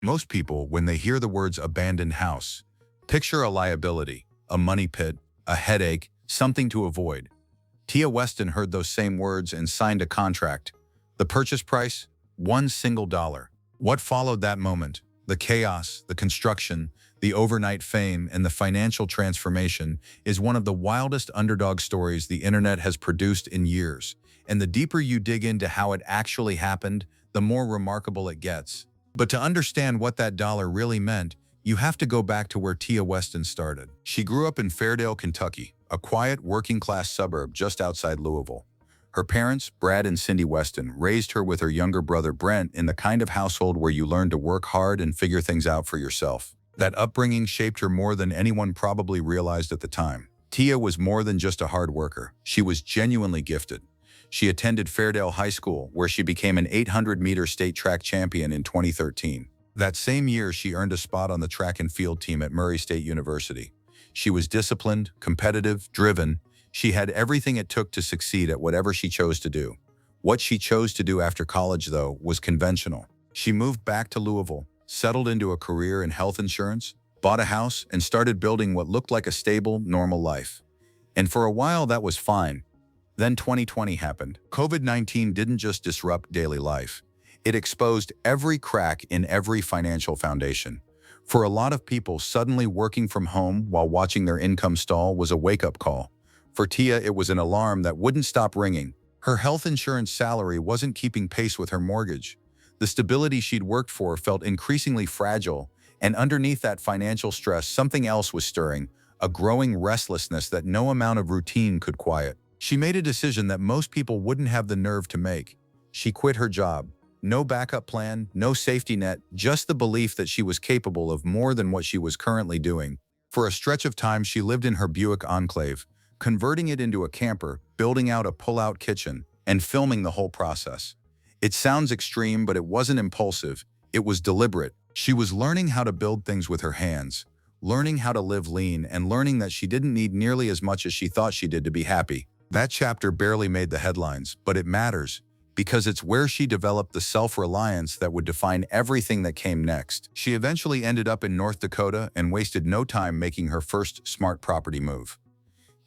Most people, when they hear the words abandoned house, picture a liability, a money pit, a headache, something to avoid. Tia Weston heard those same words and signed a contract. The purchase price? $1. What followed that moment? The chaos, the construction, the overnight fame, and the financial transformation is one of the wildest underdog stories the internet has produced in years. And the deeper you dig into how it actually happened, the more remarkable it gets. But to understand what that dollar really meant, you have to go back to where Tia Weston started. She grew up in Fairdale, Kentucky, a quiet, working-class suburb just outside Louisville. Her parents, Brad and Cindy Weston, raised her with her younger brother Brent in the kind of household where you learn to work hard and figure things out for yourself. That upbringing shaped her more than anyone probably realized at the time. Tia was more than just a hard worker. She was genuinely gifted. She attended Fairdale High School, where she became an 800-meter state track champion in 2013. That same year, she earned a spot on the track and field team at Murray State University. She was disciplined, competitive, driven. She had everything it took to succeed at whatever she chose to do. What she chose to do after college, though, was conventional. She moved back to Louisville, settled into a career in health insurance, bought a house, and started building what looked like a stable, normal life. And for a while, that was fine. Then 2020 happened. COVID-19 didn't just disrupt daily life. It exposed every crack in every financial foundation. For a lot of people, suddenly working from home while watching their income stall was a wake-up call. For Tia, it was an alarm that wouldn't stop ringing. Her health insurance salary wasn't keeping pace with her mortgage. The stability she'd worked for felt increasingly fragile, and underneath that financial stress, something else was stirring, a growing restlessness that no amount of routine could quiet. She made a decision that most people wouldn't have the nerve to make. She quit her job. No backup plan, no safety net, just the belief that she was capable of more than what she was currently doing. For a stretch of time, she lived in her Buick Enclave, converting it into a camper, building out a pull-out kitchen, and filming the whole process. It sounds extreme, but it wasn't impulsive. It was deliberate. She was learning how to build things with her hands, learning how to live lean, and learning that she didn't need nearly as much as she thought she did to be happy. That chapter barely made the headlines, but it matters because it's where she developed the self-reliance that would define everything that came next. She eventually ended up in North Dakota and wasted no time making her first smart property move.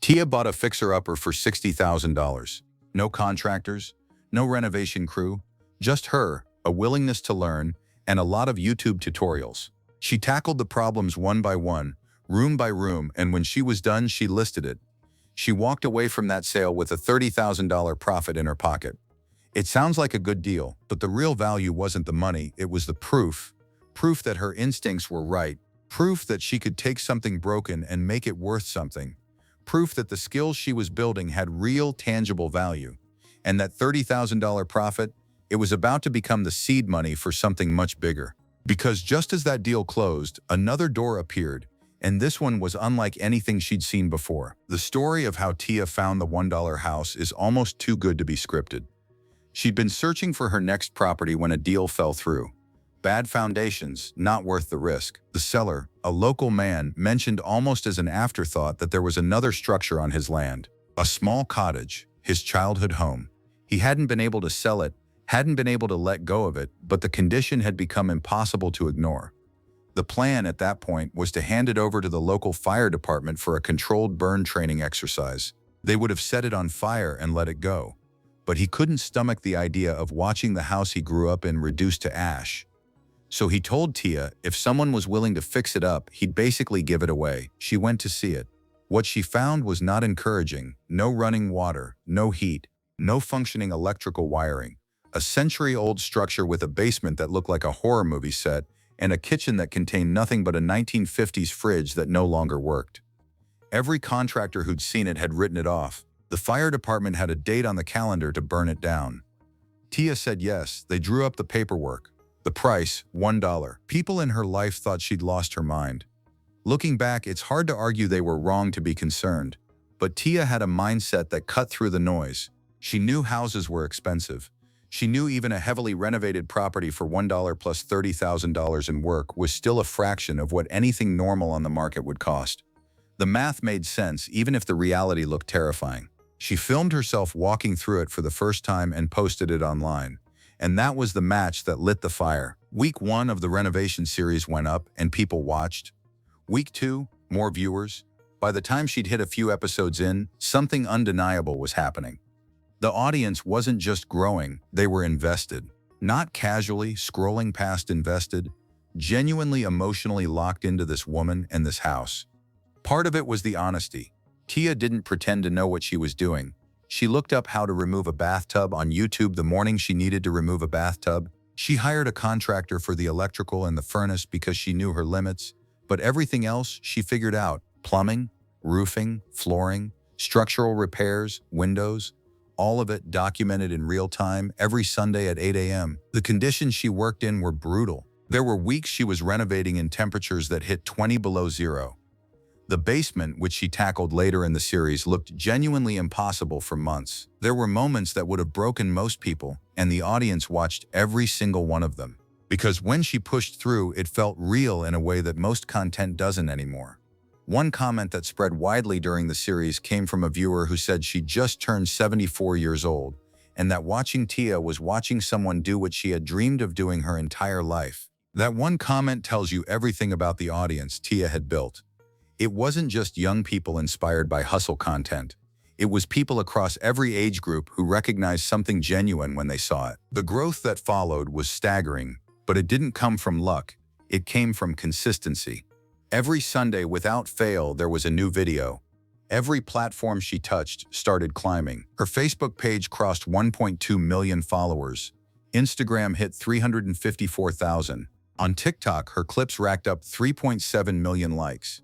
Tia bought a fixer-upper for $60,000. No contractors, no renovation crew, just her, a willingness to learn, and a lot of YouTube tutorials. She tackled the problems one by one, room by room, and when she was done, she listed it. She walked away from that sale with a $30,000 profit in her pocket. It sounds like a good deal, but the real value wasn't the money, it was the proof. Proof that her instincts were right. Proof that she could take something broken and make it worth something. Proof that the skills she was building had real, tangible value. And that $30,000 profit, it was about to become the seed money for something much bigger. Because just as that deal closed, another door appeared. And this one was unlike anything she'd seen before. The story of how Tia found the $1 house is almost too good to be scripted. She'd been searching for her next property when a deal fell through. Bad foundations, not worth the risk. The seller, a local man, mentioned almost as an afterthought that there was another structure on his land. A small cottage, his childhood home. He hadn't been able to sell it, hadn't been able to let go of it, but the condition had become impossible to ignore. The plan at that point was to hand it over to the local fire department for a controlled burn training exercise. They would have set it on fire and let it go. But he couldn't stomach the idea of watching the house he grew up in reduced to ash. So he told Tia if someone was willing to fix it up, he'd basically give it away. She went to see it. What she found was not encouraging. No running water, no heat, no functioning electrical wiring. A century-old structure with a basement that looked like a horror movie set, and a kitchen that contained nothing but a 1950s fridge that no longer worked. Every contractor who'd seen it had written it off. The fire department had a date on the calendar to burn it down. Tia said yes. They drew up the paperwork. The price, $1. People in her life thought she'd lost her mind. Looking back, it's hard to argue they were wrong to be concerned. But Tia had a mindset that cut through the noise. She knew houses were expensive. She knew even a heavily renovated property for $1 plus $30,000 in work was still a fraction of what anything normal on the market would cost. The math made sense, even if the reality looked terrifying. She filmed herself walking through it for the first time and posted it online. And that was the match that lit the fire. Week 1 of the renovation series went up and people watched. Week 2, more viewers. By the time she'd hit a few episodes in, something undeniable was happening. The audience wasn't just growing, they were invested. Not casually scrolling past invested, genuinely emotionally locked into this woman and this house. Part of it was the honesty. Tia didn't pretend to know what she was doing. She looked up how to remove a bathtub on YouTube the morning she needed to remove a bathtub. She hired a contractor for the electrical and the furnace because she knew her limits. But everything else she figured out: plumbing, roofing, flooring, structural repairs, windows, all of it documented in real time every Sunday at 8 a.m. The conditions she worked in were brutal. There were weeks she was renovating in temperatures that hit 20 below zero. The basement, which she tackled later in the series, looked genuinely impossible for months. There were moments that would have broken most people, and the audience watched every single one of them. Because when she pushed through, it felt real in a way that most content doesn't anymore. One comment that spread widely during the series came from a viewer who said she just turned 74 years old, and that watching Tia was watching someone do what she had dreamed of doing her entire life. That one comment tells you everything about the audience Tia had built. It wasn't just young people inspired by hustle content. It was people across every age group who recognized something genuine when they saw it. The growth that followed was staggering, but it didn't come from luck. It came from consistency. Every Sunday, without fail, there was a new video. Every platform she touched started climbing. Her Facebook page crossed 1.2 million followers. Instagram hit 354,000. On TikTok, her clips racked up 3.7 million likes.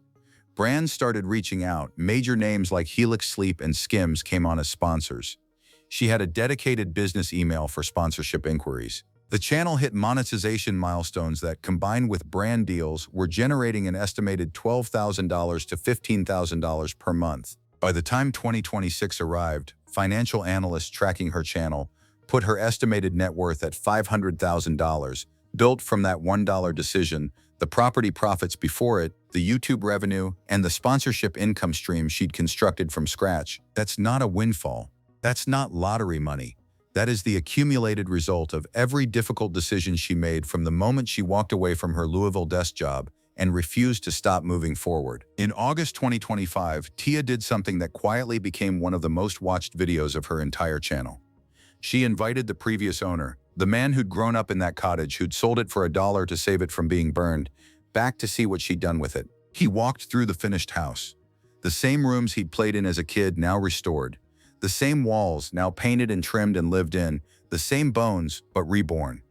Brands started reaching out. Major names like Helix Sleep and Skims came on as sponsors. She had a dedicated business email for sponsorship inquiries. The channel hit monetization milestones that, combined with brand deals, were generating an estimated $12,000 to $15,000 per month. By the time 2026 arrived, financial analysts tracking her channel put her estimated net worth at $500,000, built from that $1 decision, the property profits before it, the YouTube revenue, and the sponsorship income stream she'd constructed from scratch. That's not a windfall. That's not lottery money. That is the accumulated result of every difficult decision she made from the moment she walked away from her Louisville desk job and refused to stop moving forward. In August 2025, Tia did something that quietly became one of the most watched videos of her entire channel. She invited the previous owner, the man who'd grown up in that cottage, who'd sold it for $1 to save it from being burned, back to see what she'd done with it. He walked through the finished house. The same rooms he'd played in as a kid, now restored. The same walls, now painted and trimmed and lived in. The same bones, but reborn.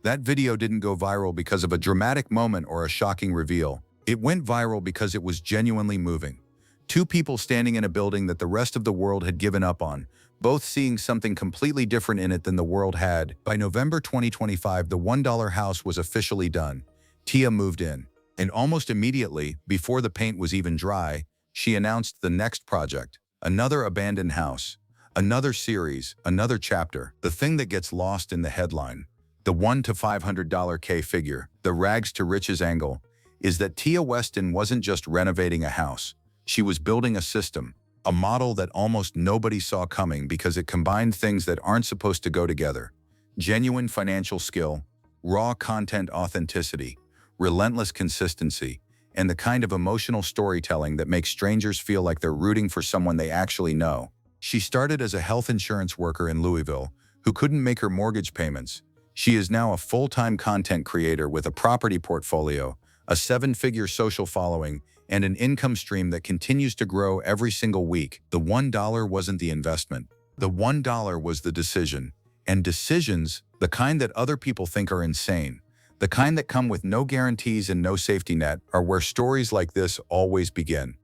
That video didn't go viral because of a dramatic moment or a shocking reveal. It went viral because it was genuinely moving. Two people standing in a building that the rest of the world had given up on, both seeing something completely different in it than the world had. By November 2025, the $1 house was officially done. Tia moved in. And almost immediately, before the paint was even dry, she announced the next project. Another abandoned house. Another series, another chapter. The thing that gets lost in the headline, the $1 to $500K figure, the rags to riches angle, is that Tia Weston wasn't just renovating a house. She was building a system, a model that almost nobody saw coming because it combined things that aren't supposed to go together: genuine financial skill, raw content authenticity, relentless consistency, and the kind of emotional storytelling that makes strangers feel like they're rooting for someone they actually know. She started as a health insurance worker in Louisville who couldn't make her mortgage payments. She is now a full-time content creator with a property portfolio, a 7-figure social following, and an income stream that continues to grow every single week. The $1 wasn't the investment. The $1 was the decision. And decisions, the kind that other people think are insane, the kind that come with no guarantees and no safety net, are where stories like this always begin.